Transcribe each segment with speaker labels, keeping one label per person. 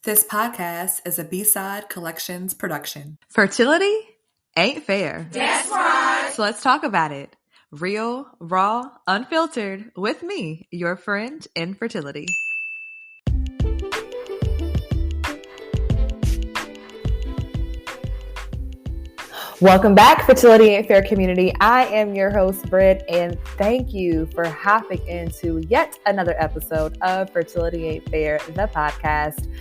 Speaker 1: This podcast is a B-Side Collections production.
Speaker 2: Fertility ain't fair.
Speaker 3: That's right.
Speaker 2: So let's talk about it. Real, raw, unfiltered, with me, your friend in fertility. Welcome back, Fertility Ain't Fair community. I am your host, Britt, and thank you for hopping into yet another episode of Fertility Ain't Fair, the podcast.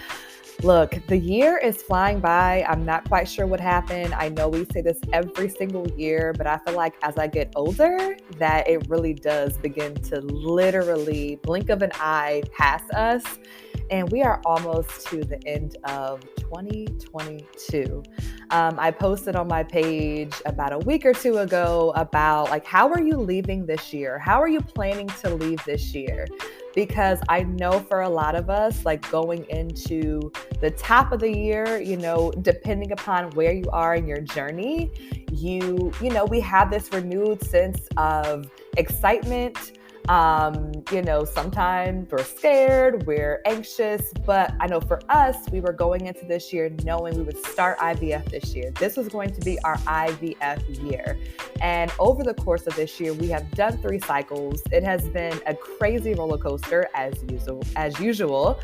Speaker 2: Look, the year is flying by. I'm not quite sure what happened. I know we say this every single year, but I feel like as I get older, that it really does begin to literally blink of an eye pass us. And we are almost to the end of 2022. I posted on my page about a week or two ago about how are you leaving this year? How are you planning to leave this year? Because I know for a lot of us, going into the top of the year, depending upon where you are in your journey, we have this renewed sense of excitement. Sometimes we're scared, we're anxious, but I know for us, we were going into this year knowing we would start IVF this year. This was going to be our IVF year. And over the course of this year, we have done 3 cycles. It has been a crazy roller coaster as usual.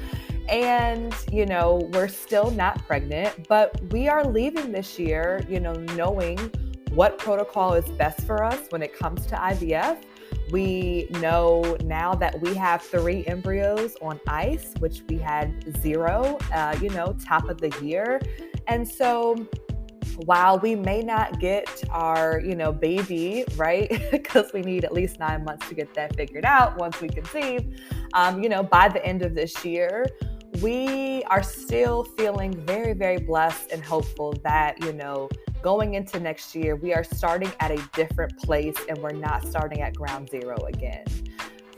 Speaker 2: And, we're still not pregnant, but we are leaving this year, knowing what protocol is best for us when it comes to IVF. We know now that we have 3 embryos on ice, which we had 0, top of the year. And so while we may not get our, baby, right, because we need at least 9 months to get that figured out once we conceive, by the end of this year, we are still feeling very, very blessed and hopeful that, going into next year, we are starting at a different place and we're not starting at ground zero again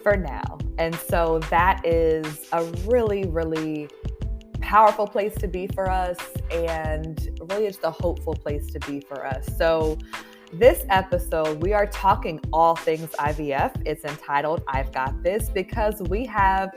Speaker 2: for now. And so that is a really, really powerful place to be for us, and really it's the hopeful place to be for us. So this episode, we are talking all things IVF. It's entitled I've Got This because we have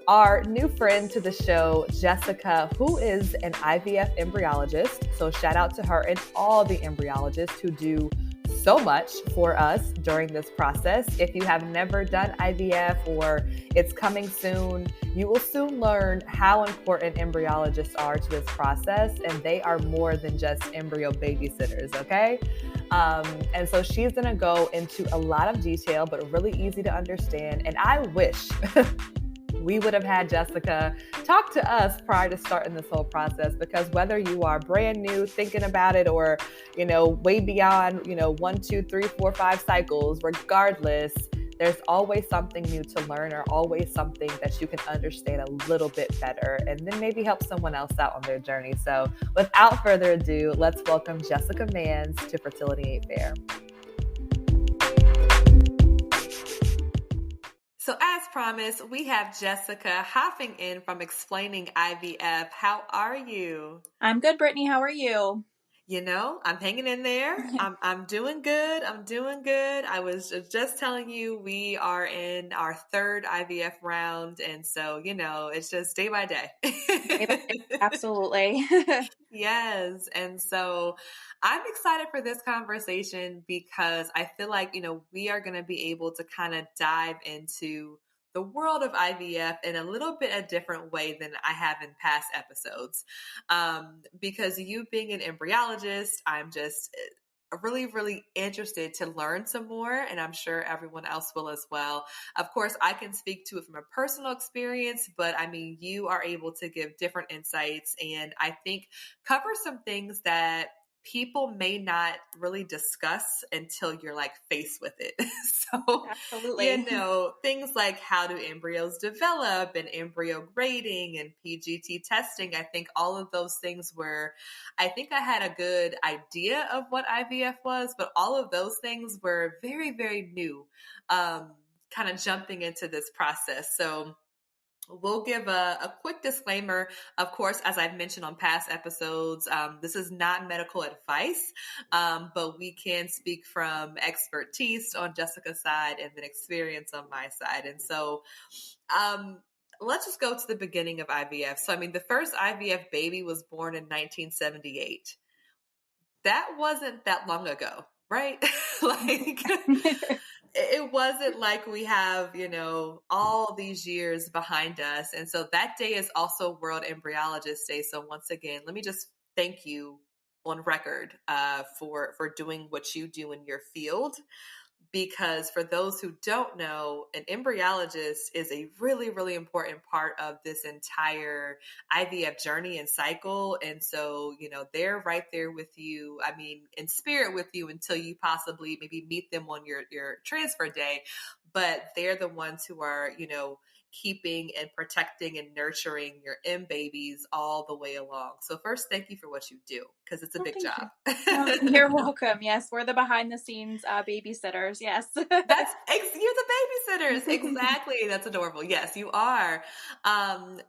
Speaker 2: our new friend to the show, Jessica, who is an IVF embryologist. So shout out to her and all the embryologists who do so much for us during this process. If you have never done IVF or it's coming soon, you will soon learn how important embryologists are to this process. And they are more than just embryo babysitters, okay? And so she's gonna go into a lot of detail, but really easy to understand. And I wish we would have had Jessica talk to us prior to starting this whole process, because whether you are brand new thinking about it or, way beyond, 1, 2, 3, 4, 5 cycles, regardless, there's always something new to learn or always something that you can understand a little bit better and then maybe help someone else out on their journey. So without further ado, let's welcome Jessica Mans to Fertility Ain't Fair. So as promised, we have Jessica hopping in from Explaining IVF. How are you?
Speaker 3: I'm good, Brittany. How are you?
Speaker 1: I'm hanging in there. I'm doing good. I was just telling you we are in our 3rd IVF round. And so, it's just day by day.
Speaker 3: Absolutely.
Speaker 1: Yes. And so I'm excited for this conversation because I feel like, we are going to be able to kind of dive into the world of IVF in a little bit a different way than I have in past episodes. Because you being an embryologist, I'm just really, really interested to learn some more, and I'm sure everyone else will as well. Of course, I can speak to it from a personal experience, but you are able to give different insights and I think cover some things that people may not really discuss until you're faced with it. So,
Speaker 3: Absolutely.
Speaker 1: Things like how do embryos develop and embryo grading and PGT testing. I think all of those things I think I had a good idea of what IVF was, but all of those things were very, very new, kind of jumping into this process. So we'll give a quick disclaimer. Of course, as I've mentioned on past episodes, this is not medical advice, but we can speak from expertise on Jessica's side and then experience on my side. And so let's just go to the beginning of IVF. So, I mean, the first IVF baby was born in 1978. That wasn't that long ago, right? Like, it wasn't like we have, all these years behind us. And so that day is also World Embryologist Day. So once again, let me just thank you on record for doing what you do in your field. Because for those who don't know, an embryologist is a really, really important part of this entire IVF journey and cycle. And so, they're right there with you. I mean, in spirit with you until you possibly maybe meet them on your transfer day. But they're the ones who are, keeping and protecting and nurturing your M babies all the way along. So first, thank you for what you do, because it's a big job.
Speaker 3: You're welcome. Yes, we're the behind the scenes babysitters. Yes.
Speaker 1: You're the babysitters. Exactly. That's adorable. Yes, you are.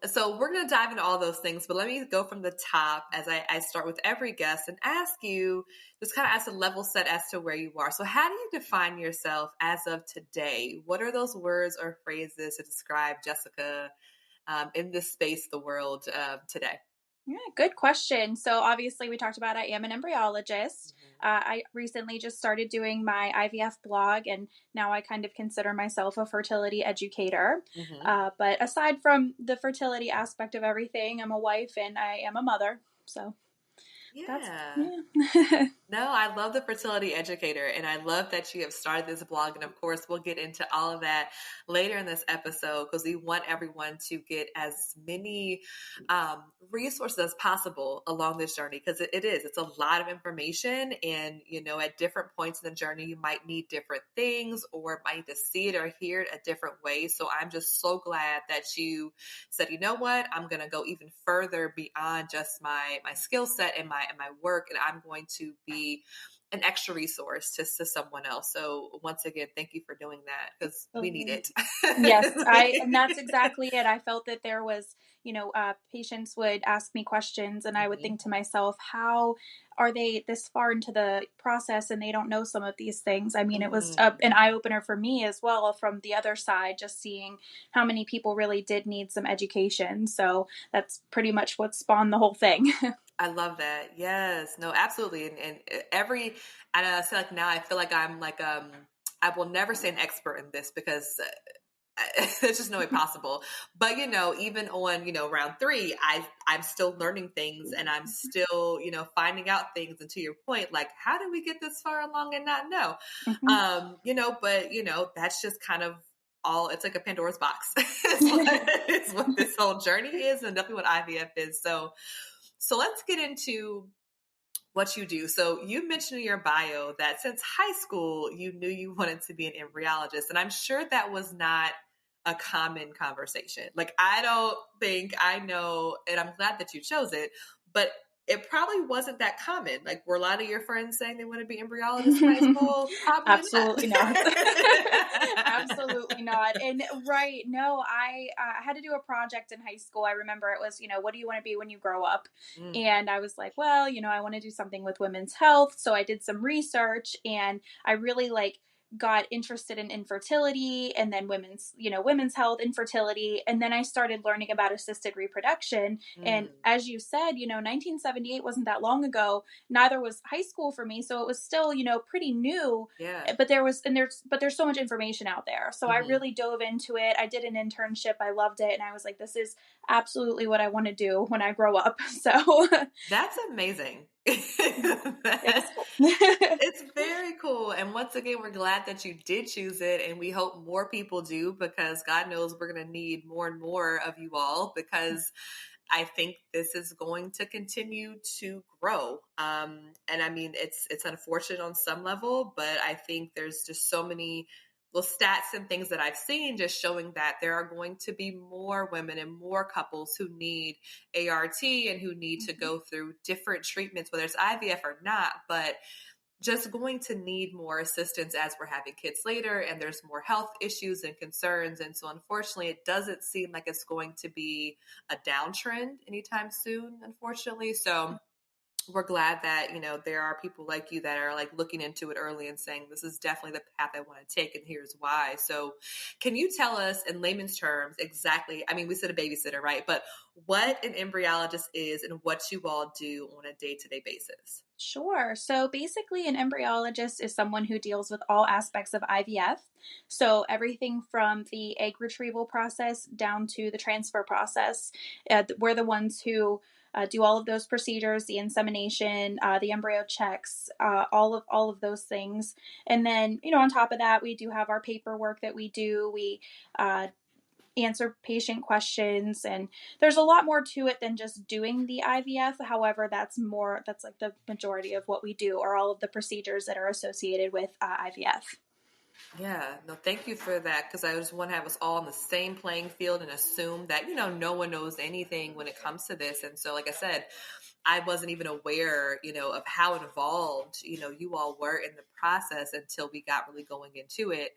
Speaker 1: So we're going to dive into all those things, but let me go from the top as I start with every guest and ask you, just kind of as a level set as to where you are. So how do you define yourself as of today? What are those words or phrases to describe Jessica in this space, the world today?
Speaker 3: Yeah, good question. So obviously we talked about I am an embryologist. I recently just started doing my IVF blog, and now I kind of consider myself a fertility educator. But aside from the fertility aspect of everything, I'm a wife and I am a mother. So
Speaker 1: yeah. No, I love the fertility educator, and I love that you have started this blog. And of course, we'll get into all of that later in this episode, because we want everyone to get as many resources as possible along this journey, because it's a lot of information. And, at different points in the journey, you might need different things or might need to see it or hear it a different way. So I'm just so glad that you said, you know what, I'm going to go even further beyond just my skill set and my work, and I'm going to be an extra resource to someone else. So once again, thank you for doing that, because we need it.
Speaker 3: Yes, and that's exactly it. I felt that there was, patients would ask me questions, and I would think to myself, how are they this far into the process and they don't know some of these things? I mean, it was an eye opener for me as well from the other side, just seeing how many people really did need some education. So that's pretty much what spawned the whole thing.
Speaker 1: I love that. Yes, no, absolutely. And I feel like now I feel like I'm like, I will never say an expert in this, because there's just no way possible. But, even on, round 3, I'm still learning things, and I'm still, finding out things. And to your point, like, how did we get this far along and not know? But, that's just kind of all, it's like a Pandora's box. It's what this whole journey is, and definitely what IVF is. So let's get into what you do. So you mentioned in your bio that since high school, you knew you wanted to be an embryologist. And I'm sure that was not a common conversation. Like, I don't think I know, and I'm glad that you chose it, but it probably wasn't that common. Like, were a lot of your friends saying they want to be embryologists in high school? Probably
Speaker 3: Absolutely not. Absolutely not. And no, I had to do a project in high school. I remember it was, what do you want to be when you grow up? And I was like, well, I want to do something with women's health. So I did some research, and I really got interested in infertility, and then women's health, infertility. And then I started learning about assisted reproduction. And as you said, 1978 wasn't that long ago. Neither was high school for me. So it was still, pretty new.
Speaker 1: Yeah.
Speaker 3: But there's so much information out there. So I really dove into it. I did an internship. I loved it. And I was like, this is absolutely what I want to do when I grow up. So
Speaker 1: that's amazing. It's very cool. And once again, we're glad that you did choose it, and we hope more people do, because God knows we're going to need more and more of you all, because I think this is going to continue to grow. And I mean, it's unfortunate on some level, but I think there's just so many stats and things that I've seen just showing that there are going to be more women and more couples who need ART and who need to go through different treatments, whether it's IVF or not, but just going to need more assistance as we're having kids later, and there's more health issues and concerns. And so unfortunately, it doesn't seem like it's going to be a downtrend anytime soon, unfortunately. So we're glad that, there are people like you that are like looking into it early and saying, this is definitely the path I want to take, and here's why. So can you tell us in layman's terms exactly, I mean, we said a babysitter, right? But what an embryologist is and what you all do on a day-to-day basis?
Speaker 3: Sure. So basically, an embryologist is someone who deals with all aspects of IVF. So everything from the egg retrieval process down to the transfer process. We're the ones who do all of those procedures, the insemination, the embryo checks, all of those things. And then, on top of that, we do have our paperwork that we do. We answer patient questions, and there's a lot more to it than just doing the IVF. However, that's like the majority of what we do, or all of the procedures that are associated with IVF.
Speaker 1: Yeah, no, thank you for that, because I just want to have us all on the same playing field and assume that, no one knows anything when it comes to this. And so, like I said, I wasn't even aware, of how involved, you all were in the process until we got really going into it.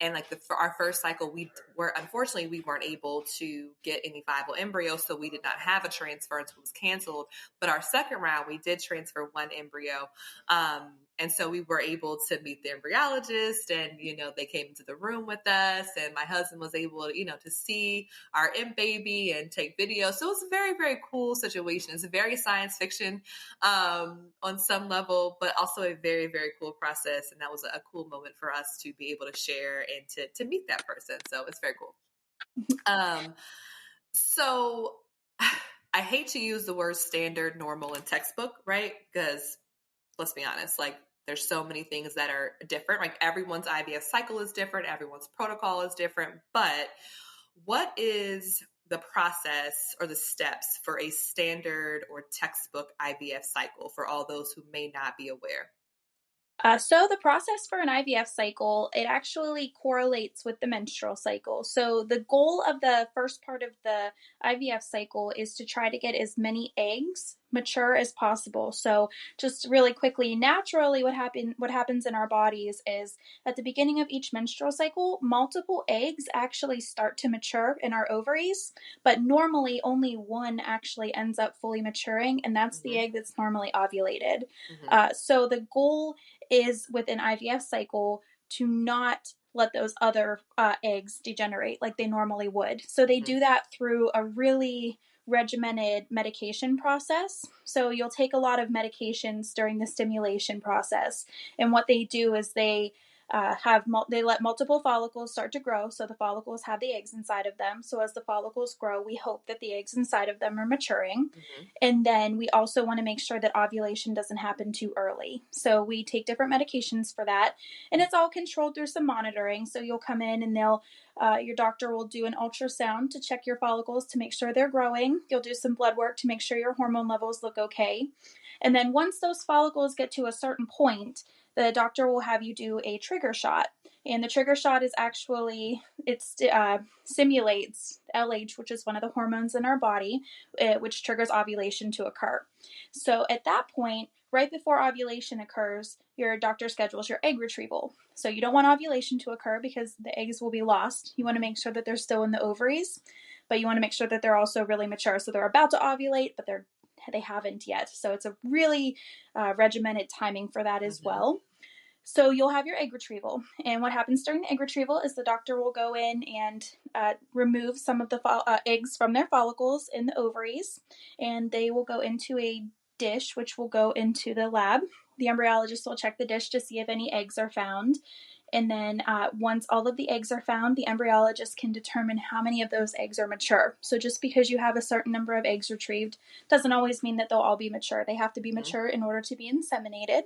Speaker 1: And like for our first cycle, unfortunately, we weren't able to get any viable embryos. So we did not have a transfer until it was canceled. But our second round, we did transfer one embryo. And so we were able to meet the embryologist, and, they came into the room with us, and my husband was able to, to see our M baby and take videos. So it was a very, very cool situation. It's very science fiction on some level, but also a very, very cool process. And that was a cool moment for us to be able to share and to meet that person. So it's very cool. So I hate to use the word standard, normal, and textbook, right? Because let's be honest, like there's so many things that are different. Like everyone's IVF cycle is different. Everyone's protocol is different. But what is the process or the steps for a standard or textbook IVF cycle for all those who may not be aware?
Speaker 3: So the process for an IVF cycle, it actually correlates with the menstrual cycle. So the goal of the first part of the IVF cycle is to try to get as many eggs mature as possible. So just really quickly, naturally what happens in our bodies is at the beginning of each menstrual cycle, multiple eggs actually start to mature in our ovaries, but normally only one actually ends up fully maturing, and that's the egg that's normally ovulated. So the goal is with an IVF cycle to not let those other eggs degenerate like they normally would. So they do that through a really regimented medication process. So you'll take a lot of medications during the stimulation process. And what they do is they let multiple follicles start to grow. So the follicles have the eggs inside of them. So as the follicles grow, we hope that the eggs inside of them are maturing. And then we also want to make sure that ovulation doesn't happen too early. So we take different medications for that. And it's all controlled through some monitoring. So you'll come in and your doctor will do an ultrasound to check your follicles to make sure they're growing. You'll do some blood work to make sure your hormone levels look okay. And then once those follicles get to a certain point, the doctor will have you do a trigger shot. And the trigger shot is actually, it simulates LH, which is one of the hormones in our body, which triggers ovulation to occur. So at that point, right before ovulation occurs, your doctor schedules your egg retrieval. So you don't want ovulation to occur because the eggs will be lost. You want to make sure that they're still in the ovaries, but you want to make sure that they're also really mature. So they're about to ovulate, but they haven't yet. So it's a really regimented timing for that as well. So you'll have your egg retrieval. And what happens during the egg retrieval is the doctor will go in and remove some of the eggs from their follicles in the ovaries. And they will go into a dish, which will go into the lab. The embryologist will check the dish to see if any eggs are found. And then once all of the eggs are found, the embryologist can determine how many of those eggs are mature. So just because you have a certain number of eggs retrieved doesn't always mean that they'll all be mature. They have to be mature in order to be inseminated.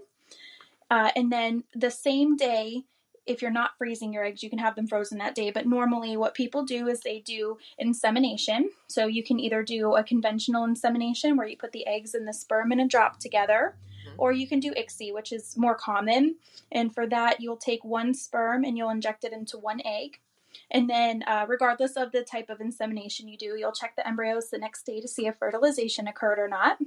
Speaker 3: And then the same day, if you're not freezing your eggs, you can have them frozen that day. But normally what people do is they do insemination. So you can either do a conventional insemination where you put the eggs and the sperm in a drop together, or you can do ICSI, which is more common. And for that, you'll take one sperm and you'll inject it into one egg. And then regardless of the type of insemination you do, you'll check the embryos the next day to see if fertilization occurred or not.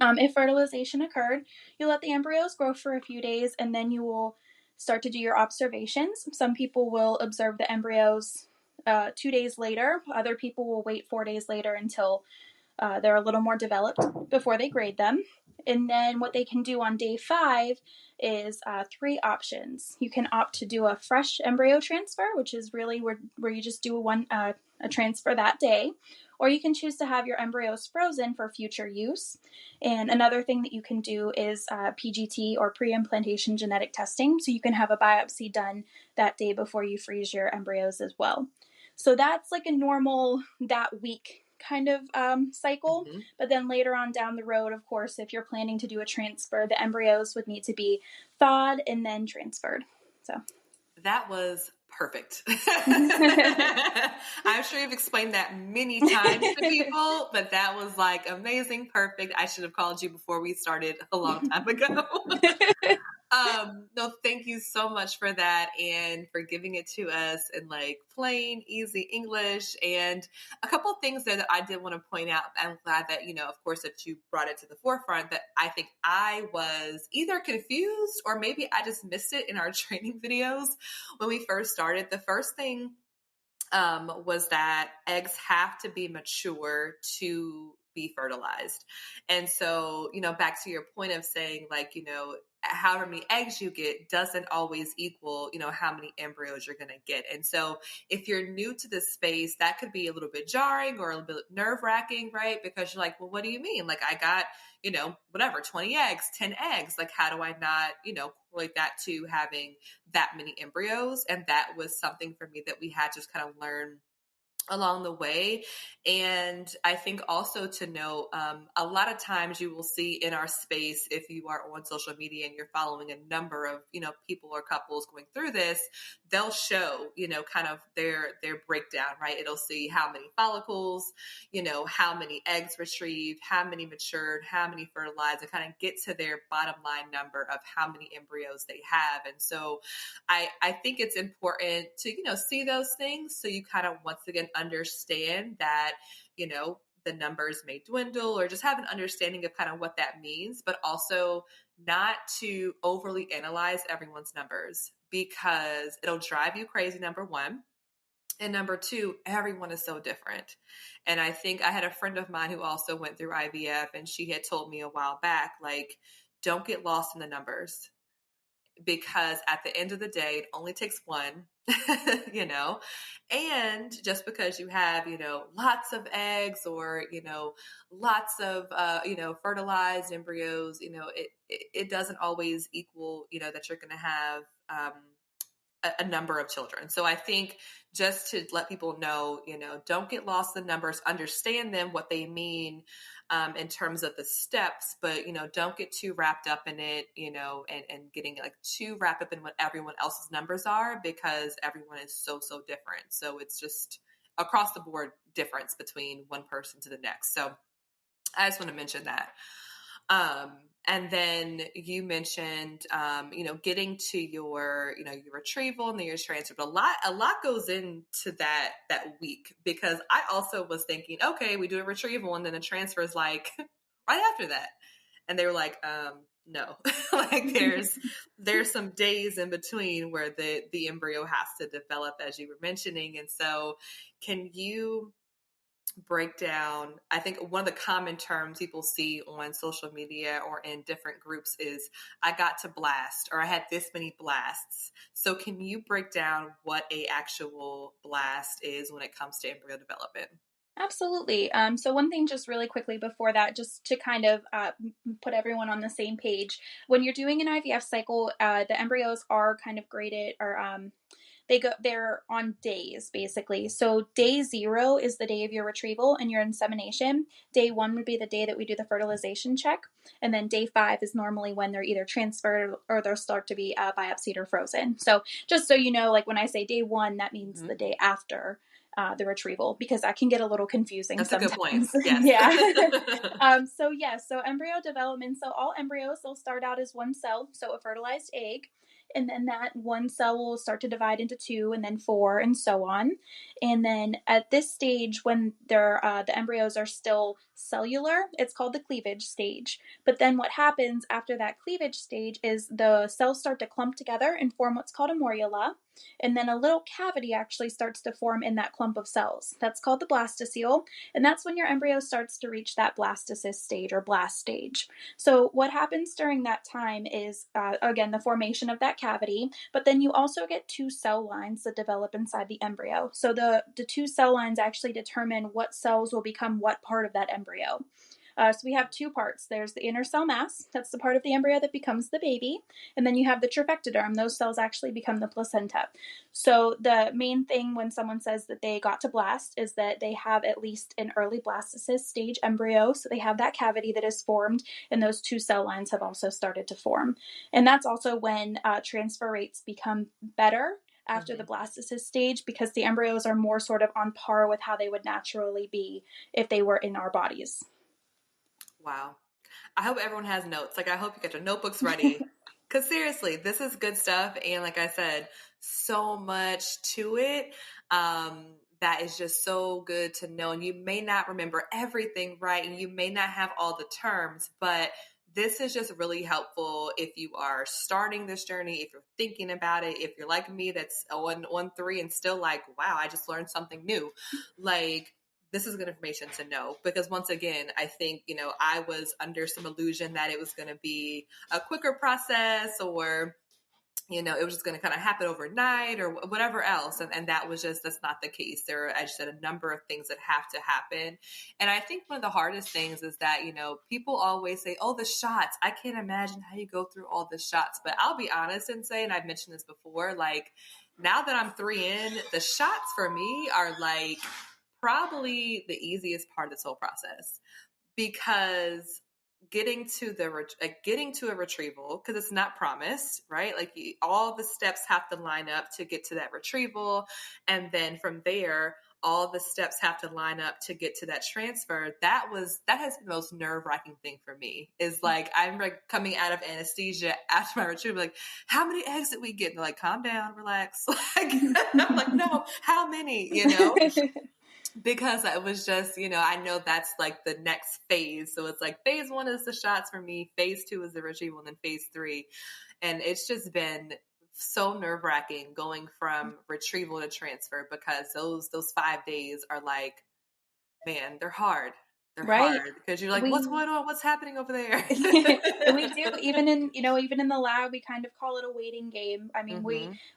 Speaker 3: If fertilization occurred, you'll let the embryos grow for a few days, and then you will start to do your observations. Some people will observe the embryos 2 days later. Other people will wait 4 days later until they're a little more developed before they grade them. And then what they can do on day 5 is 3 options. You can opt to do a fresh embryo transfer, which is really where you just do a transfer that day, or you can choose to have your embryos frozen for future use. And another thing that you can do is PGT, or pre-implantation genetic testing. So you can have a biopsy done that day before you freeze your embryos as well. So that's like a normal that week kind of cycle.
Speaker 1: Mm-hmm.
Speaker 3: But then later on down the road, of course, if you're planning to do a transfer, the embryos would need to be thawed and then transferred. So
Speaker 1: that was perfect. I'm sure you've explained that many times to people, but that was like amazing, perfect. I should have called you before we started a long time ago. No, thank you so much for that and for giving it to us in like plain, easy English. And a couple of things that I did want to point out. I'm glad that, of course, that you brought it to the forefront, that I think I was either confused or maybe I just missed it in our training videos when we first started. The first thing was that eggs have to be mature to be fertilized. And so, back to your point of saying like, however many eggs you get doesn't always equal, how many embryos you're going to get. And so if you're new to this space, that could be a little bit jarring or a little bit nerve wracking, right? Because you're like, well, what do you mean? Like I got, 20 eggs, 10 eggs. Like, how do I not, correlate that to having that many embryos? And that was something for me that we had to just kind of learn along the way. And I think also to know, a lot of times you will see in our space, if you are on social media and you're following a number of, people or couples going through this, they'll show, kind of their breakdown, right? It'll see how many follicles, how many eggs retrieved, how many matured, how many fertilized, and kind of get to their bottom line number of how many embryos they have. And so I think it's important to, see those things. So you kind of, once again, understand that, the numbers may dwindle, or just have an understanding of kind of what that means, but also not to overly analyze everyone's numbers, because it'll drive you crazy, number one. And number two, everyone is so different. And I think I had a friend of mine who also went through IVF, and she had told me a while back, like, don't get lost in the numbers, because at the end of the day, it only takes one, and just because you have, lots of eggs or, lots of, fertilized embryos, it doesn't always equal, that you're going to have, a number of children. So I think just to let people know, don't get lost in the numbers, understand them, what they mean, in terms of the steps, but, don't get too wrapped up in it, and getting like too wrapped up in what everyone else's numbers are, because everyone is so, so different. So it's just across the board difference between one person to the next. So I just want to mention that. And then you mentioned, getting to your, your retrieval and then your transfer. But a lot goes into that week, because I also was thinking, okay, we do a retrieval and then a transfer is like right after that. And they were like, no, like there's some days in between where the embryo has to develop, as you were mentioning. And so can you break down, I think one of the common terms people see on social media or in different groups is, I got to blast, or I had this many blasts. So can you break down what a actual blast is when it comes to embryo development?
Speaker 3: Absolutely. So one thing just really quickly before that, just to kind of put everyone on the same page, when you're doing an IVF cycle, the embryos are kind of graded, or they're on days, basically. So day 0 is the day of your retrieval and your insemination. Day 1 would be the day that we do the fertilization check. And then day 5 is normally when they're either transferred or they'll start to be biopsied or frozen. So just so you know, like when I say day 1, that means the day after the retrieval, because that can get a little confusing.
Speaker 1: That's
Speaker 3: sometimes.
Speaker 1: A good point. Yes.
Speaker 3: So embryo development. So all embryos, they'll start out as one cell, so a fertilized egg. and then that one cell will start to divide into two, and then four, and so on. And then at this stage, when the embryos are still cellular, it's called the cleavage stage. But then what happens after that cleavage stage is the cells start to clump together and form what's called a morula. And then a little cavity actually starts to form in that clump of cells. That's called the blastocele. And that's when your embryo starts to reach that blastocyst stage or blast stage. So what happens during that time is, again, the formation of that cavity, but then you also get two cell lines that develop inside the embryo. So the two cell lines actually determine what cells will become what part of that embryo. So we have two parts. There's the inner cell mass. That's the part of the embryo that becomes the baby. And then you have the trophectoderm. Those cells actually become the placenta. So the main thing when someone says that they got to blast is that they have at least an early blastocyst stage embryo. So they have that cavity that is formed, and those two cell lines have also started to form. And that's also when transfer rates become better after the blastocyst stage, because the embryos are more sort of on par with how they would naturally be if they were in our bodies.
Speaker 1: Wow. I hope everyone has notes. Like, I hope you get your notebooks ready. Because seriously, this is good stuff. And like I said, so much to it that is just so good to know. And you may not remember everything, right? And you may not have all the terms, but this is just really helpful if you are starting this journey, if you're thinking about it, if you're like me, that's on 3 and still like, wow, I just learned something new. Like, this is good information to know, because once again, I think, I was under some illusion that it was going to be a quicker process, or, it was just going to kind of happen overnight or whatever else. And that's not the case. There are, as you said, a number of things that have to happen. And I think one of the hardest things is that, people always say, oh, the shots, I can't imagine how you go through all the shots. But I'll be honest and say, and I've mentioned this before, like, now that I'm 3 in, the shots for me are like probably the easiest part of this whole process, because getting to a retrieval, because it's not promised, right? Like, all the steps have to line up to get to that retrieval, and then from there, all the steps have to line up to get to that transfer. That has been the most nerve-wracking thing for me. Is like, I'm like coming out of anesthesia after my retrieval, like, how many eggs did we get? And they're like, calm down, relax. Like, I'm like, no, how many? Because it was just, I know that's like the next phase. So it's like phase 1 is the shots for me. Phase 2 is the retrieval, and then phase 3. And it's just been so nerve-wracking going from retrieval to transfer, because those 5 days are like, man, they're hard. They're
Speaker 3: right.
Speaker 1: hard, because you're like, what's going on? What's happening over there?
Speaker 3: We do, even in the lab, we kind of call it a waiting game. I mean,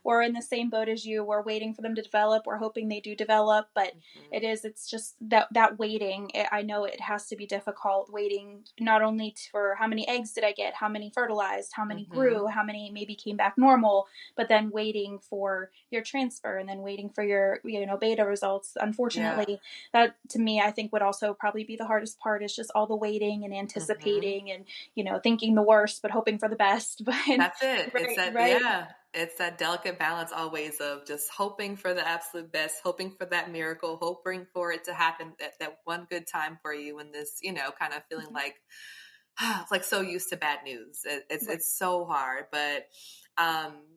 Speaker 3: we're in the same boat as you. We're waiting for them to develop. We're hoping they do develop, but it's just that waiting. I know it has to be difficult waiting, not only for how many eggs did I get, how many fertilized, how many grew, how many maybe came back normal, but then waiting for your transfer, and then waiting for your, beta results. Unfortunately, that to me, I think would also probably be the hardest part, is just all the waiting and anticipating and, thinking the worst, but hoping for the best. But
Speaker 1: that's it.
Speaker 3: Right,
Speaker 1: It's that,
Speaker 3: right.
Speaker 1: It's that delicate balance always of just hoping for the absolute best, hoping for that miracle, hoping for it to happen at that one good time for you. And this, kind of feeling like, it's like so used to bad news. It's so hard. But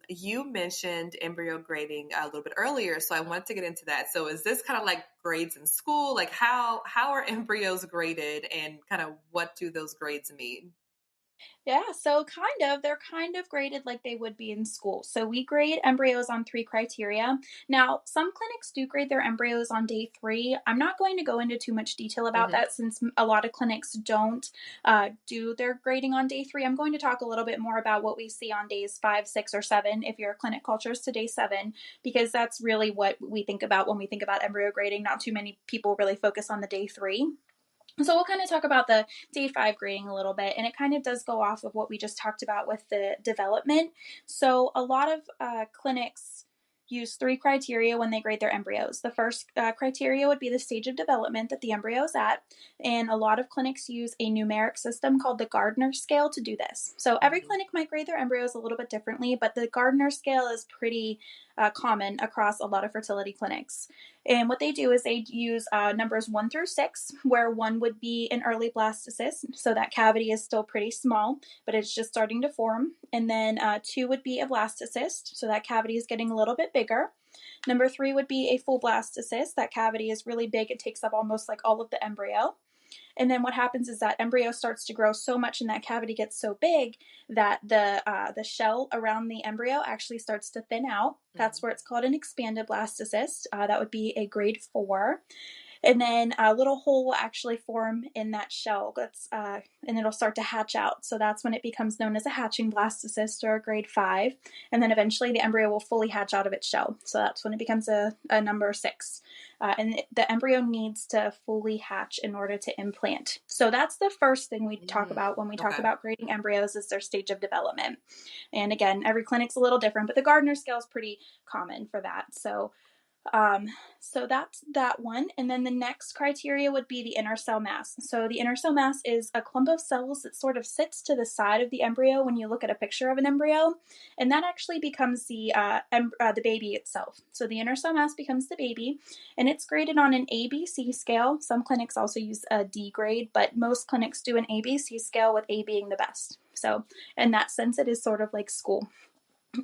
Speaker 1: you mentioned embryo grading a little bit earlier, so I wanted to get into that. So is this kind of like grades in school? Like, how are embryos graded, and kind of what do those grades mean?
Speaker 3: Yeah, so they're kind of graded like they would be in school. So we grade embryos on 3 criteria. Now, some clinics do grade their embryos on day 3. I'm not going to go into too much detail about that, since a lot of clinics don't do their grading on day 3. I'm going to talk a little bit more about what we see on days 5, 6, or 7, if your clinic cultures to day 7, because that's really what we think about when we think about embryo grading. Not too many people really focus on the day 3. So we'll kind of talk about the day 5 grading a little bit, and it kind of does go off of what we just talked about with the development. So a lot of clinics use 3 criteria when they grade their embryos. The first criteria would be the stage of development that the embryo is at, and a lot of clinics use a numeric system called the Gardner scale to do this. So every clinic might grade their embryos a little bit differently, but the Gardner scale is pretty common across a lot of fertility clinics. And what they do is they use numbers 1 through 6, where 1 would be an early blastocyst, so that cavity is still pretty small, but it's just starting to form. And then 2 would be a blastocyst, so that cavity is getting a little bit bigger. Number 3 would be a full blastocyst. That cavity is really big. It takes up almost like all of the embryo. And then what happens is that embryo starts to grow so much and that cavity gets so big that the shell around the embryo actually starts to thin out. That's where it's called an expanded blastocyst. That would be a grade 4. And then a little hole will actually form in that shell. And it'll start to hatch out. So that's when it becomes known as a hatching blastocyst or a grade 5. And then eventually the embryo will fully hatch out of its shell. So that's when it becomes a number 6. The embryo needs to fully hatch in order to implant. So that's the first thing we talk about when we talk about grading embryos is their stage of development. And again, every clinic's a little different, but the Gardner scale is pretty common for that. So that's that one. And then the next criteria would be the inner cell mass. So the inner cell mass is a clump of cells that sort of sits to the side of the embryo when you look at a picture of an embryo. And that actually becomes the baby itself. So the inner cell mass becomes the baby, and it's graded on an ABC scale. Some clinics also use a D grade, but most clinics do an ABC scale, with A being the best. So in that sense, it is sort of like school.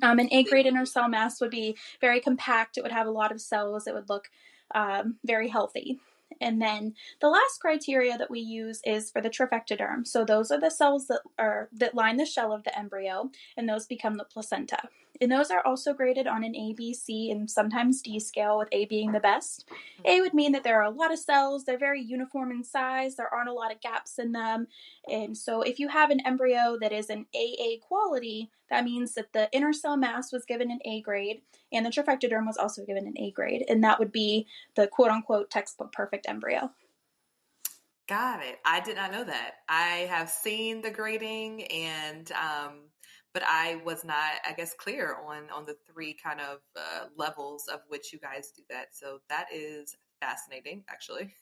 Speaker 3: An A-grade inner cell mass would be very compact. It would have a lot of cells. It would look very healthy. And then the last criteria that we use is for the trophectoderm. So those are the cells that line the shell of the embryo, and those become the placenta. And those are also graded on an A, B, C, and sometimes D scale, with A being the best. A would mean that there are a lot of cells. They're very uniform in size. There aren't a lot of gaps in them. And so if you have an embryo that is an AA quality, that means that the inner cell mass was given an A grade, and the trophectoderm was also given an A grade. And that would be the quote-unquote textbook perfect embryo.
Speaker 1: Got it. I did not know that. I have seen the grading, and but I was not, I guess, clear on the 3 kind of levels of which you guys do that. So that is fascinating, actually.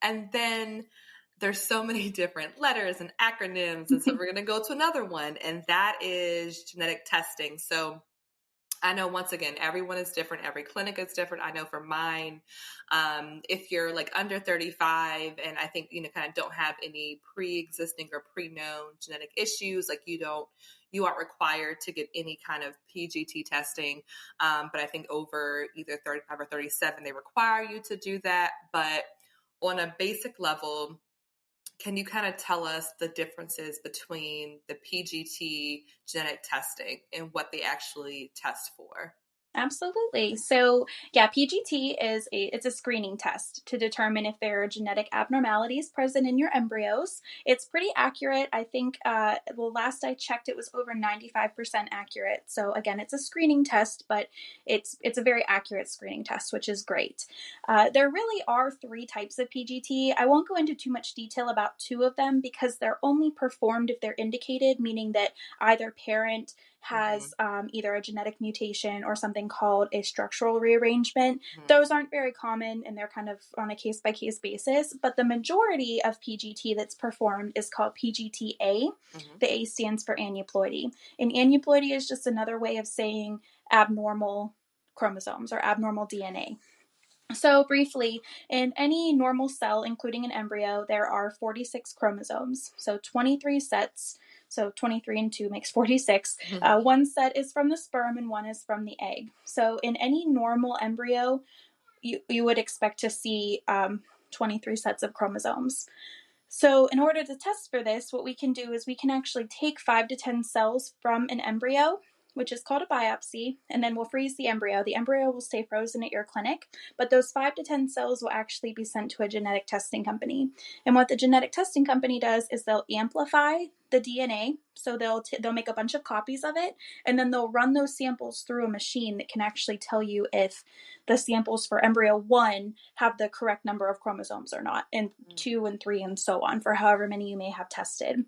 Speaker 1: And then there's so many different letters and acronyms, and so we're going to go to another one, and that is genetic testing. So I know, once again, everyone is different. Every clinic is different. I know for mine, if you're like under 35 and I think, kind of don't have any pre-existing or pre-known genetic issues, like you aren't required to get any kind of PGT testing. But I think over either 35 or 37, they require you to do that. But on a basic level, can you kind of tell us the differences between the PGT genetic testing and what they actually test for?
Speaker 3: Absolutely. So yeah, PGT it's a screening test to determine if there are genetic abnormalities present in your embryos. It's pretty accurate. I think last I checked, it was over 95% accurate. So again, it's a screening test, but it's a very accurate screening test, which is great. There really are 3 types of PGT. I won't go into too much detail about 2 of them because they're only performed if they're indicated, meaning that either parent has either a genetic mutation or something called a structural rearrangement. Those aren't very common, and they're kind of on a case-by-case basis, but the majority of PGT that's performed is called PGT-A. The A stands for aneuploidy. And aneuploidy is just another way of saying abnormal chromosomes or abnormal DNA. So briefly, in any normal cell, including an embryo, there are 46 chromosomes. So 23 sets. So 23 and 2 makes 46. One set is from the sperm and one is from the egg. So in any normal embryo, you would expect to see 23 sets of chromosomes. So in order to test for this, what we can do is we can actually take 5 to 10 cells from an embryo, which is called a biopsy, and then we'll freeze the embryo. The embryo will stay frozen at your clinic, but those 5 to 10 cells will actually be sent to a genetic testing company. And what the genetic testing company does is they'll amplify the DNA, so they'll make a bunch of copies of it, and then they'll run those samples through a machine that can actually tell you if the samples for embryo 1 have the correct number of chromosomes or not, and 2 and 3 and so on, for however many you may have tested.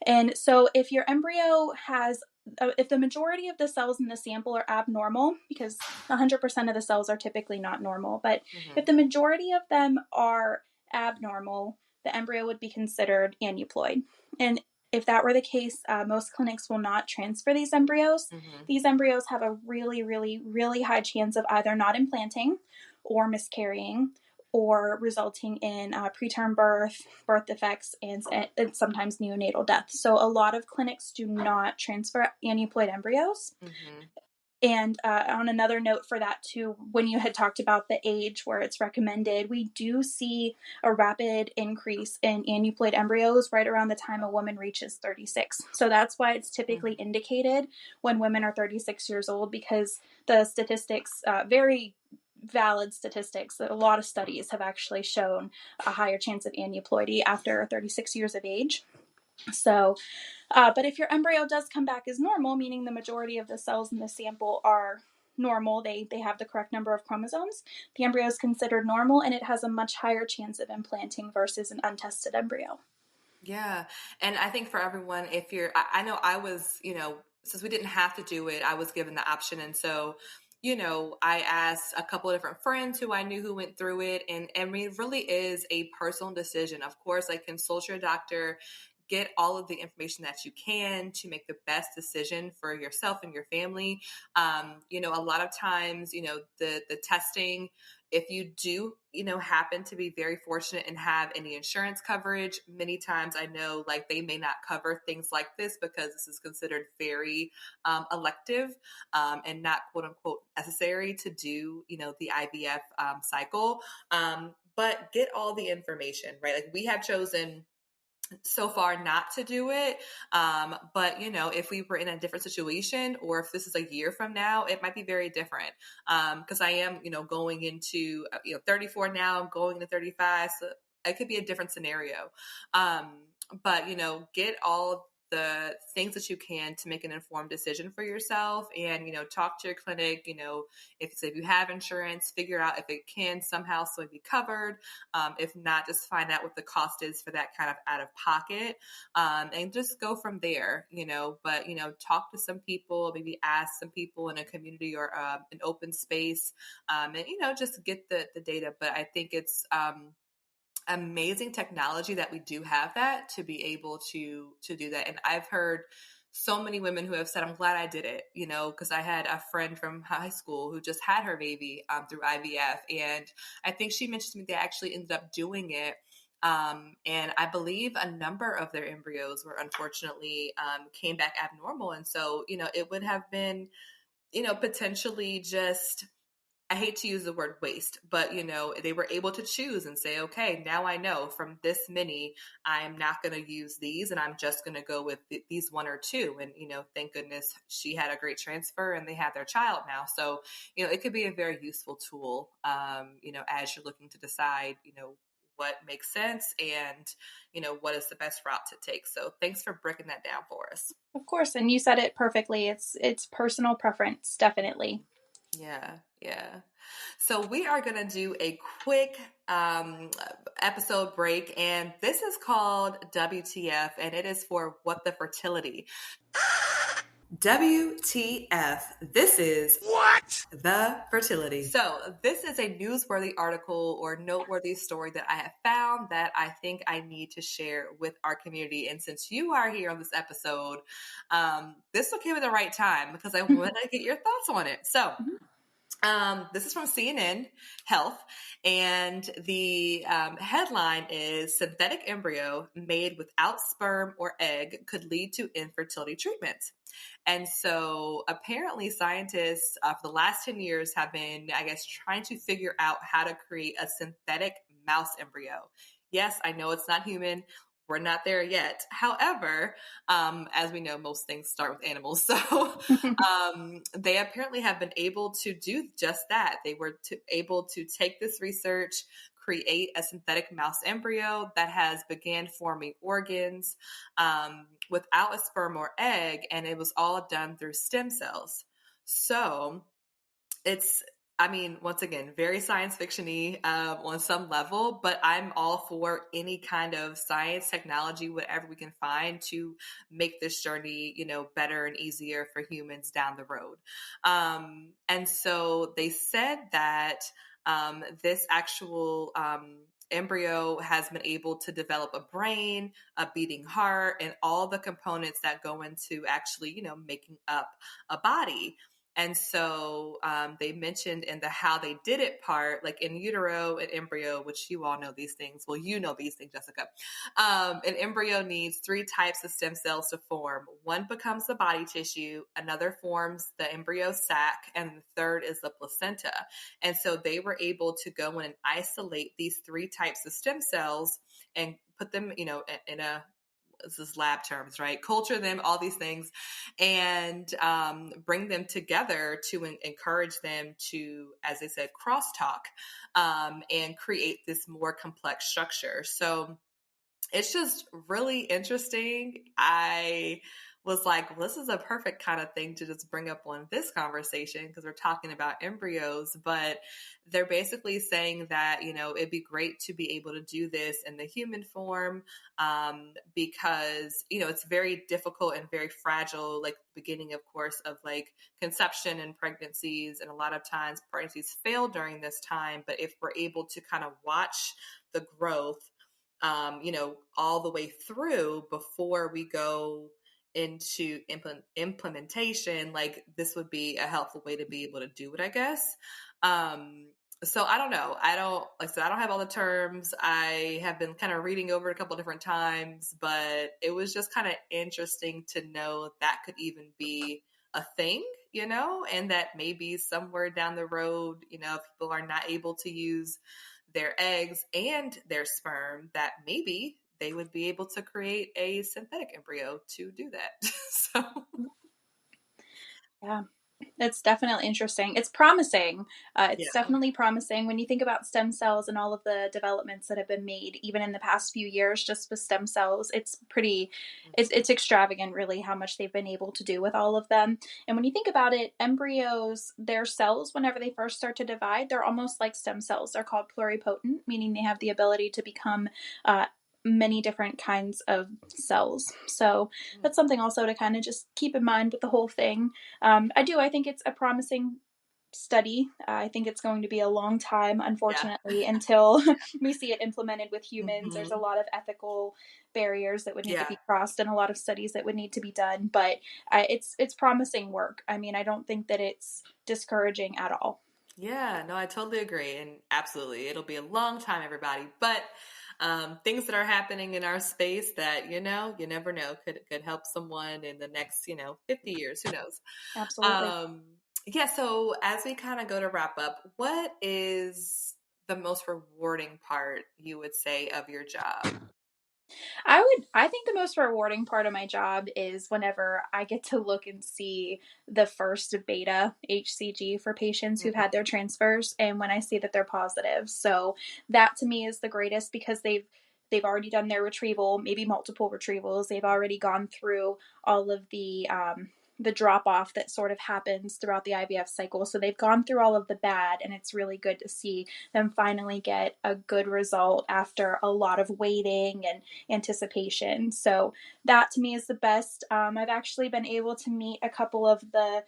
Speaker 3: And so if your embryo has if the majority of the cells in the sample are abnormal, because 100% of the cells are typically not normal, but if the majority of them are abnormal, the embryo would be considered aneuploid. And if that were the case, most clinics will not transfer these embryos.
Speaker 1: Mm-hmm.
Speaker 3: These embryos have a really, really, really high chance of either not implanting or miscarrying or resulting in preterm birth, birth defects, and sometimes neonatal death. So a lot of clinics do not transfer aneuploid embryos.
Speaker 1: Mm-hmm.
Speaker 3: And on another note for that too, when you had talked about the age where it's recommended, we do see a rapid increase in aneuploid embryos right around the time a woman reaches 36. So that's why it's typically indicated when women are 36 years old, because the statistics, very valid statistics, a lot of studies have actually shown a higher chance of aneuploidy after 36 years of age. So, but if your embryo does come back as normal, meaning the majority of the cells in the sample are normal, they have the correct number of chromosomes, the embryo is considered normal and it has a much higher chance of implanting versus an untested embryo.
Speaker 1: Yeah. And I think for everyone, if you're, I know I was, since we didn't have to do it, I was given the option. And so, I asked a couple of different friends who I knew who went through it. And I mean, it really is a personal decision. Of course, like consult your doctor, get all of the information that you can to make the best decision for yourself and your family. A lot of times, the testing, if you do, happen to be very fortunate and have any insurance coverage, many times I know like they may not cover things like this because this is considered very elective and not quote unquote necessary to do, the IVF cycle. But get all the information, right? Like we have chosen so far not to do it. But if we were in a different situation or if this is a year from now, it might be very different. Cause I am, going into, 34 now, going into 35. So it could be a different scenario. But get all the things that you can to make an informed decision for yourself and, talk to your clinic, if you have insurance, figure out if it can somehow still be covered. If not, just find out what the cost is for that kind of out of pocket, and just go from there, but, talk to some people, maybe ask some people in a community or an open space, and, just get the data. But I think it's, amazing technology that we do have that to be able to do that. And I've heard so many women who have said, I'm glad I did it, because I had a friend from high school who just had her baby through IVF. And I think she mentioned to me they actually ended up doing it. And I believe a number of their embryos were unfortunately came back abnormal. And so, it would have been, potentially just, I hate to use the word waste, but they were able to choose and say, okay, now I know from this many, I am not going to use these and I'm just going to go with these one or two. And, thank goodness she had a great transfer and they have their child now. So, it could be a very useful tool, as you're looking to decide, what makes sense and, what is the best route to take. So thanks for breaking that down for us.
Speaker 3: Of course. And you said it perfectly. It's personal preference, definitely.
Speaker 1: Yeah. So we are going to do a quick episode break, and this is called WTF, and it is for What the Fertility. WTF. This is What the Fertility. So this is a newsworthy article or noteworthy story that I have found that I think I need to share with our community. And since you are here on this episode, this came at the right time because I want to get your thoughts on it. So this is from CNN Health, and the headline is Synthetic Embryo Made Without Sperm or Egg Could Lead to Infertility Treatment. And so apparently scientists for the last 10 years have been, trying to figure out how to create a synthetic mouse embryo. Yes, I know it's not human. We're not there yet. However, as we know, most things start with animals. So they apparently have been able to do just that. They were able to take this research, create a synthetic mouse embryo that has began forming organs without a sperm or egg, and it was all done through stem cells. So it's, once again, very science fiction-y on some level, but I'm all for any kind of science, technology, whatever we can find to make this journey, better and easier for humans down the road. And so they said that this actual embryo has been able to develop a brain, a beating heart, and all the components that go into actually, making up a body. And so they mentioned in the how they did it part, like in utero and embryo, which you all know these things. Well, you know these things, Jessica. An embryo needs 3 types of stem cells to form. One becomes the body tissue, another forms the embryo sac, and the third is the placenta. And so they were able to go in and isolate these 3 types of stem cells and put them, in a, this is lab terms, right? Culture them, all these things, and bring them together to encourage them to, as they said, crosstalk and create this more complex structure. So it's just really interesting. I was like, well, this is a perfect kind of thing to just bring up on this conversation because we're talking about embryos, but they're basically saying that, it'd be great to be able to do this in the human form because, it's very difficult and very fragile, like the beginning, of course, of like conception and pregnancies. And a lot of times pregnancies fail during this time. But if we're able to kind of watch the growth, all the way through before we go into implementation, like this would be a helpful way to be able to do it, I guess. So I don't know. Like I said, I don't have all the terms. I have been kind of reading over it a couple of different times, but it was just kind of interesting to know that could even be a thing, and that maybe somewhere down the road, if people are not able to use their eggs and their sperm, that maybe they would be able to create a synthetic embryo to do that. So
Speaker 3: yeah, it's definitely interesting. It's promising. It's definitely promising when you think about stem cells and all of the developments that have been made, even in the past few years, just with stem cells. It's extravagant, really, how much they've been able to do with all of them. And when you think about it, embryos, their cells, whenever they first start to divide, they're almost like stem cells. They're called pluripotent, meaning they have the ability to become many different kinds of cells. So that's something also to kind of just keep in mind with the whole thing. I think it's a promising study. I think it's going to be a long time, unfortunately, until we see it implemented with humans. There's a lot of ethical barriers that would need to be crossed and a lot of studies that would need to be done. But it's promising work. I mean, I don't think that it's discouraging at all.
Speaker 1: Yeah, no, I totally agree. And absolutely, it'll be a long time, everybody. But things that are happening in our space that, you never know, could help someone in the next, 50 years, who knows?
Speaker 3: Absolutely.
Speaker 1: Yeah. So as we kind of go to wrap up, what is the most rewarding part, you would say, of your job?
Speaker 3: I think the most rewarding part of my job is whenever I get to look and see the first beta HCG for patients who've had their transfers and when I see that they're positive. So that to me is the greatest because they've already done their retrieval, maybe multiple retrievals. They've already gone through all of the drop off that sort of happens throughout the IVF cycle. So they've gone through all of the bad, and it's really good to see them finally get a good result after a lot of waiting and anticipation. So that to me is the best. I've actually been able to meet a couple of the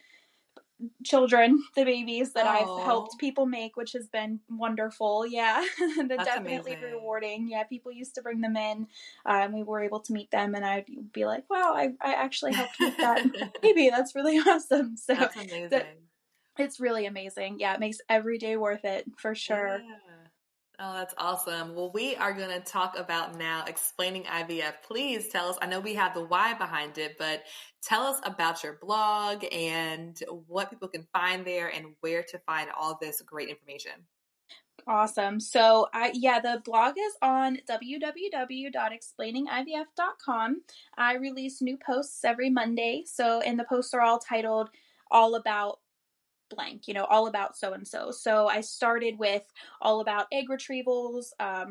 Speaker 3: children, the babies that I've helped people make, which has been wonderful. Yeah, that's definitely
Speaker 1: amazing.
Speaker 3: rewarding. Yeah, people used to bring them in, and we were able to meet them, and I'd be like, wow, I actually helped make that baby. That's really awesome. So
Speaker 1: That's amazing.
Speaker 3: It's really amazing. Yeah, it makes every day worth it for sure.
Speaker 1: Yeah. Oh, that's awesome. Well, we are going to talk about now explaining IVF. Please tell us, I know we have the why behind it, but tell us about your blog and what people can find there and where to find all this great information.
Speaker 3: Awesome. So the blog is on www.explainingivf.com. I release new posts every Monday. And the posts are all titled all about blank, all about so-and-so. So I started with all about egg retrievals, I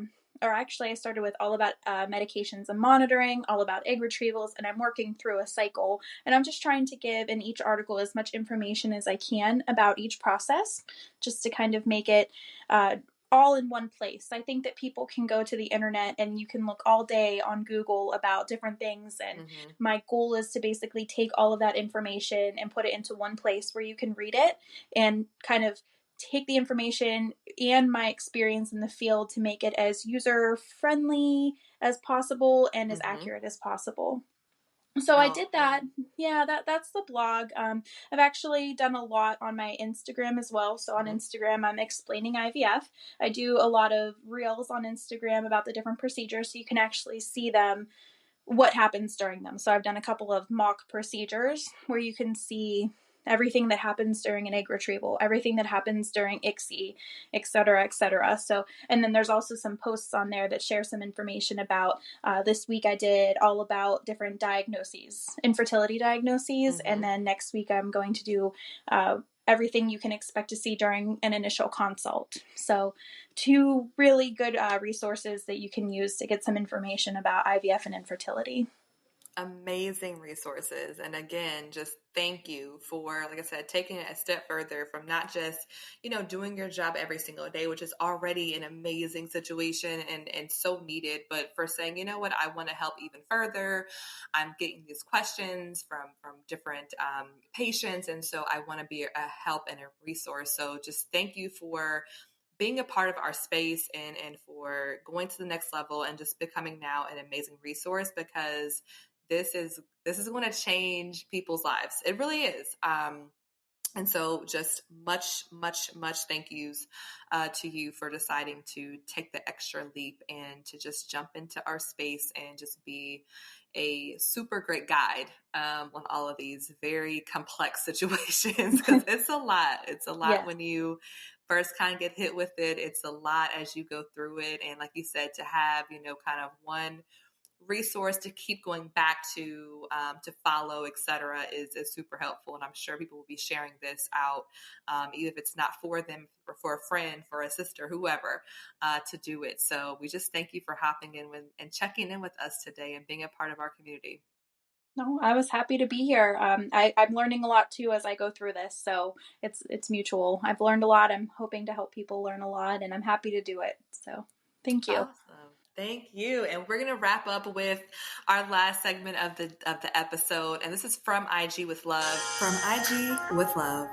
Speaker 3: started with all about medications and monitoring, all about egg retrievals, and I'm working through a cycle. And I'm just trying to give in each article as much information as I can about each process, just to kind of make it all in one place. I think that people can go to the internet and you can look all day on Google about different things. And my goal is to basically take all of that information and put it into one place where you can read it and kind of take the information and my experience in the field to make it as user friendly as possible and as accurate as possible. So I did that. Yeah, that's the blog. I've actually done a lot on my Instagram as well. So on Instagram, I'm explaining IVF. I do a lot of reels on Instagram about the different procedures, so you can actually see them, what happens during them. So I've done a couple of mock procedures where you can see everything that happens during an egg retrieval, everything that happens during ICSI, et cetera, et cetera. So, and then there's also some posts on there that share some information about, this week I did all about different diagnoses, infertility diagnoses. And then next week I'm going to do, everything you can expect to see during an initial consult. So 2 really good resources that you can use to get some information about IVF and infertility.
Speaker 1: Amazing resources. And again, just thank you for, like I said, taking it a step further from not just, doing your job every single day, which is already an amazing situation and so needed, but for saying, you know what, I want to help even further. I'm getting these questions from different patients. And so I want to be a help and a resource. So just thank you for being a part of our space and for going to the next level and just becoming now an amazing resource, because this is going to change people's lives. It really is. And so just much thank yous to you for deciding to take the extra leap and to just jump into our space and just be a super great guide on all of these very complex situations, because it's a lot. It's a lot when you first kind of get hit with it. It's a lot as you go through it. And like you said, to have, kind of one resource to keep going back to follow, et cetera, is super helpful. And I'm sure people will be sharing this out, even if it's not for them, or for a friend, for a sister, whoever, to do it. So we just thank you for hopping in and checking in with us today and being a part of our community.
Speaker 3: No, I was happy to be here. I'm learning a lot too as I go through this, so it's mutual. I've learned a lot. I'm hoping to help people learn a lot, and I'm happy to do it. So thank you.
Speaker 1: Awesome. Thank you. And we're going to wrap up with our last segment of the episode. And this is from IG with Love. From IG with Love.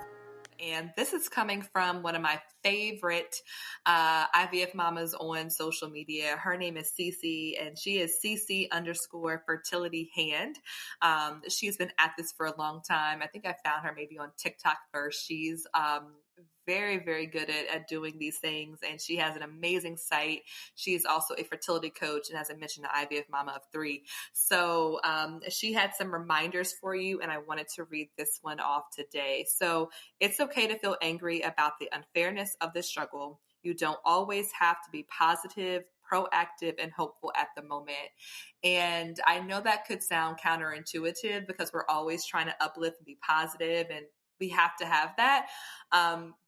Speaker 1: And this is coming from one of my favorite IVF mamas on social media. Her name is Cece, and she is CC_fertilityhand. She's been at this for a long time. I think I found her maybe on TikTok first. She's very, very good at doing these things, and she has an amazing site. She is also a fertility coach, and as I mentioned, the IVF mama of 3. So she had some reminders for you, and I wanted to read this one off today. So it's okay to feel angry about the unfairness of this struggle. You don't always have to be positive, proactive, and hopeful at the moment. And I know that could sound counterintuitive, because we're always trying to uplift and be positive, and we have to have that.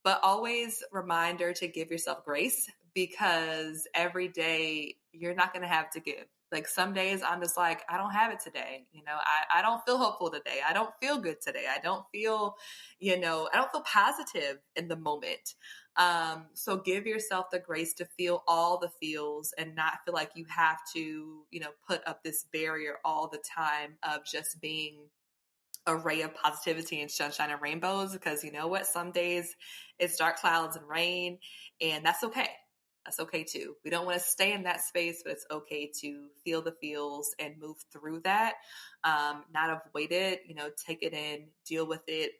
Speaker 1: But always reminder to give yourself grace, because every day you're not going to have to give. Like some days I'm just like, I don't have it today. I don't feel hopeful today. I don't feel good today. I don't feel, I don't feel positive in the moment. So give yourself the grace to feel all the feels and not feel like you have to, put up this barrier all the time of just being a ray of positivity and sunshine and rainbows, because you know what? Some days it's dark clouds and rain, and that's okay. That's okay too. We don't want to stay in that space, but it's okay to feel the feels and move through that. Not avoid it, take it in, deal with it,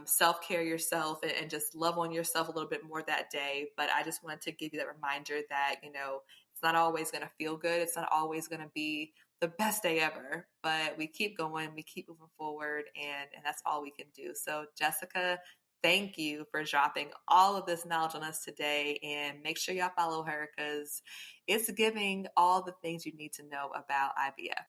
Speaker 1: self-care yourself and just love on yourself a little bit more that day. But I just wanted to give you that reminder that, it's not always going to feel good. It's not always going to be the best day ever, but we keep going, we keep moving forward, and that's all we can do. So Jessica, thank you for dropping all of this knowledge on us today, and make sure y'all follow her, because it's giving all the things you need to know about IVF.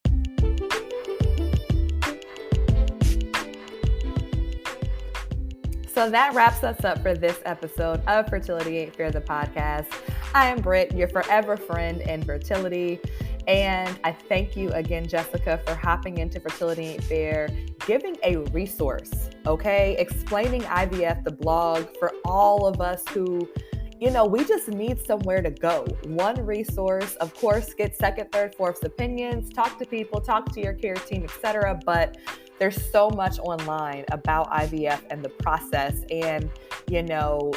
Speaker 2: So that wraps us up for this episode of Fertility Ain't Fair, the podcast. I am Britt, your forever friend in fertility. And I thank you again, Jessica, for hopping into Fertility Ain't Fair, giving a resource, okay? Explaining IVF, the blog, for all of us who, we just need somewhere to go. One resource, of course, get second, third, fourth opinions, talk to people, talk to your care team, etc. But there's so much online about IVF and the process. And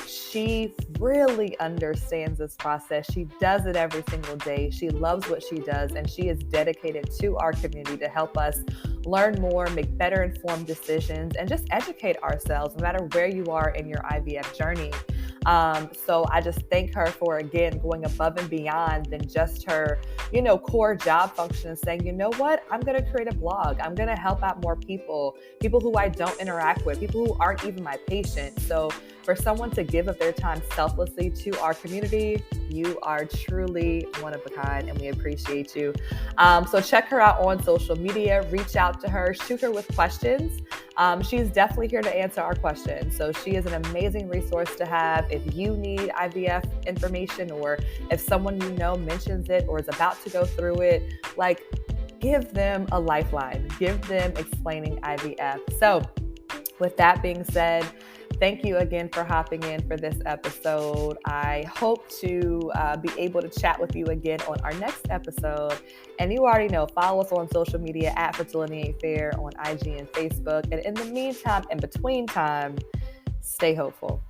Speaker 2: she really understands this process. She does it every single day. She loves what she does, and she is dedicated to our community to help us learn more, make better informed decisions, and just educate ourselves, no matter where you are in your IVF journey. So I just thank her for, again, going above and beyond than just her, core job function, and saying, you know what, I'm going to create a blog. I'm going to help out more people who I don't interact with, people who aren't even my patients. So for someone to give of their time selflessly to our community, you are truly one of a kind, and we appreciate you. So check her out on social media, reach out to her, shoot her with questions. She's definitely here to answer our questions. So she is an amazing resource to have if you need IVF information, or if someone mentions it or is about to go through it. Give them a lifeline. Give them Explaining IVF. So with that being said, thank you again for hopping in for this episode. I hope to be able to chat with you again on our next episode. And you already know, follow us on social media at Fertility Ain't Fair on IG and Facebook. And in the meantime, in between time, stay hopeful.